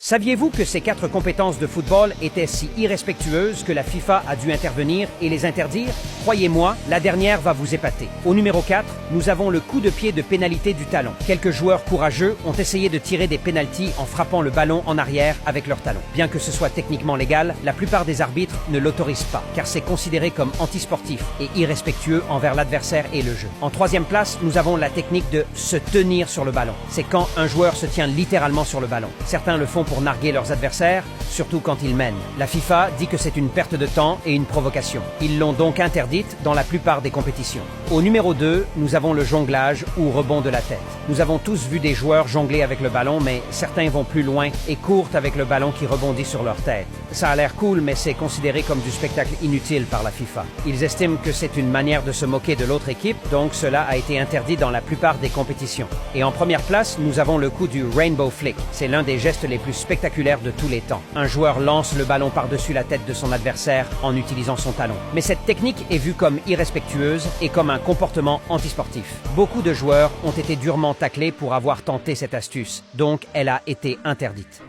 Saviez-vous que ces 4 compétences de football étaient si irrespectueuses que la FIFA a dû intervenir et les interdire? Croyez-moi, la dernière va vous épater. Au numéro 4, nous avons le coup de pied de pénalité du talon. Quelques joueurs courageux ont essayé de tirer des pénaltys en frappant le ballon en arrière avec leur talon. Bien que ce soit techniquement légal, la plupart des arbitres ne l'autorisent pas, car c'est considéré comme antisportif et irrespectueux envers l'adversaire et le jeu. En 3e place, nous avons la technique de se tenir sur le ballon. C'est quand un joueur se tient littéralement sur le ballon. Certains le font pour narguer leurs adversaires, surtout quand ils mènent. La FIFA dit que c'est une perte de temps et une provocation. Ils l'ont donc interdite dans la plupart des compétitions. Au numéro 2, nous avons le jonglage ou rebond de la tête. Nous avons tous vu des joueurs jongler avec le ballon, mais certains vont plus loin et courent avec le ballon qui rebondit sur leur tête. Ça a l'air cool, mais c'est considéré comme du spectacle inutile par la FIFA. Ils estiment que c'est une manière de se moquer de l'autre équipe, donc cela a été interdit dans la plupart des compétitions. Et en première place, nous avons le coup du Rainbow Flick. C'est l'un des gestes les plus spectaculaires de tous les temps. Un joueur lance le ballon par-dessus la tête de son adversaire en utilisant son talon. Mais cette technique est vue comme irrespectueuse et comme un comportement antisportif. Beaucoup de joueurs ont été durement taclés pour avoir tenté cette astuce, donc elle a été interdite.